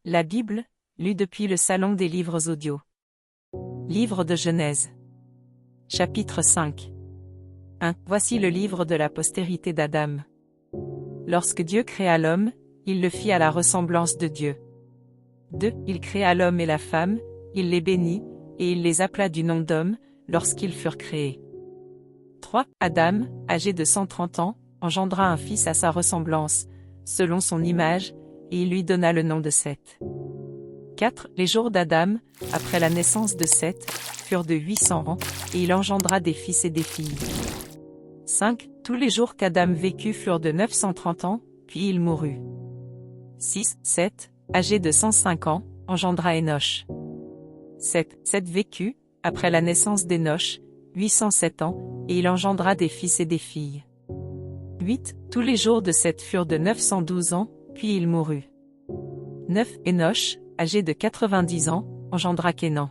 La Bible, lue depuis le Salon des livres audio. Livre de Genèse. Chapitre 5. 1. Voici le livre de la postérité d'Adam. Lorsque Dieu créa l'homme, il le fit à la ressemblance de Dieu. 2. Il créa l'homme et la femme, il les bénit, et il les appela du nom d'homme, lorsqu'ils furent créés. 3. Adam, âgé de 130 ans, engendra un fils à sa ressemblance, selon son image, et il lui donna le nom de Seth. 4. Les jours d'Adam, après la naissance de Seth, furent de 800 ans, et il engendra des fils et des filles. 5. Tous les jours qu'Adam vécut furent de 930 ans, puis il mourut. 6. Seth, âgé de 105 ans, engendra Énoch. 7. Seth vécut, après la naissance d'Énoch, 807 ans, et il engendra des fils et des filles. 8. Tous les jours de Seth furent de 912 ans, puis il mourut. 9. Énoch, âgé de 90 ans, engendra Kénan.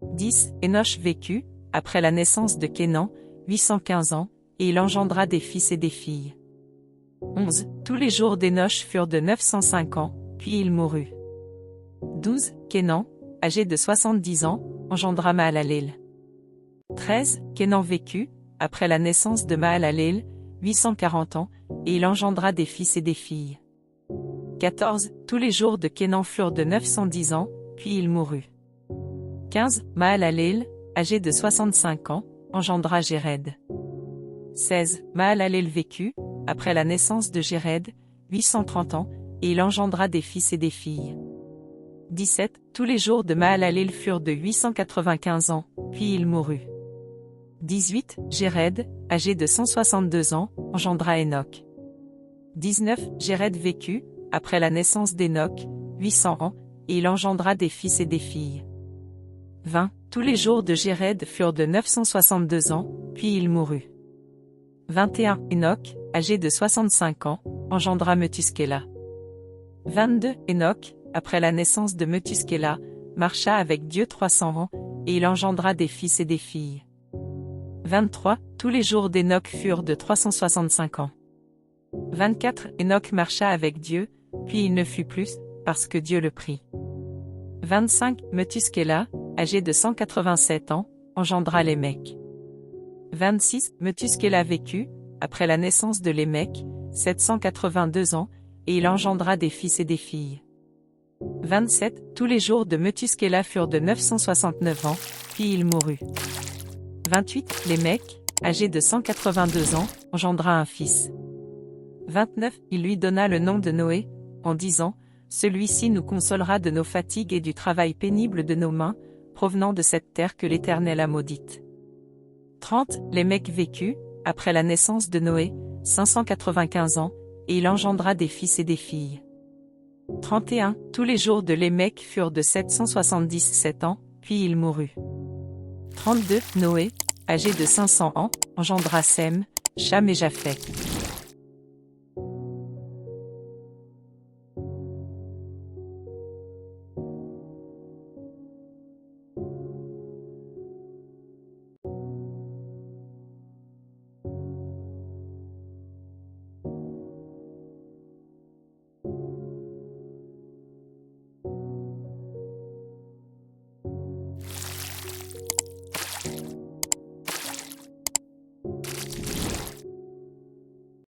10. Énoch vécut, après la naissance de Kénan, 815 ans, et il engendra des fils et des filles. 11. Tous les jours d'Énoch furent de 905 ans, puis il mourut. 12. Kénan, âgé de 70 ans, engendra Mahalaleel. 13. Kénan vécut, après la naissance de Mahalaleel, 840 ans, et il engendra des fils et des filles. 14. Tous les jours de Kénan furent de 910 ans, puis il mourut. 15. Mahalaleel, âgé de 65 ans, engendra Jéred. 16. Mahalaleel vécut, après la naissance de Jéred, 830 ans, et il engendra des fils et des filles. 17. Tous les jours de Mahalaleel furent de 895 ans, puis il mourut. 18. Jéred, âgé de 162 ans, engendra Enoch. 19. Jéred vécut, après la naissance d'Enoch, 800 ans, et il engendra des fils et des filles. 20. Tous les jours de Jéred furent de 962 ans, puis il mourut. 21. Enoch, âgé de 65 ans, engendra Methuskéla. 22. Enoch, après la naissance de Methuskéla, marcha avec Dieu 300 ans, et il engendra des fils et des filles. 23. Tous les jours d'Enoch furent de 365 ans. 24. Enoch marcha avec Dieu, puis il ne fut plus, parce que Dieu le prit. 25. Methuskéla, âgé de 187 ans, engendra Lémec. 26. Methuskéla vécut, après la naissance de Lémec, 782 ans, et il engendra des fils et des filles. 27. Tous les jours de Methuskéla furent de 969 ans, puis il mourut. 28. Lémec, âgé de 182 ans, engendra un fils. 29. Il lui donna le nom de Noé, en disant, « Celui-ci nous consolera de nos fatigues et du travail pénible de nos mains, provenant de cette terre que l'Éternel a maudite. » 30. Lémec vécut, après la naissance de Noé, 595 ans, et il engendra des fils et des filles. 31. Tous les jours de Lémec furent de 777 ans, puis il mourut. 32. Noé, âgé de 500 ans, engendra Sem, Cham et Japheth.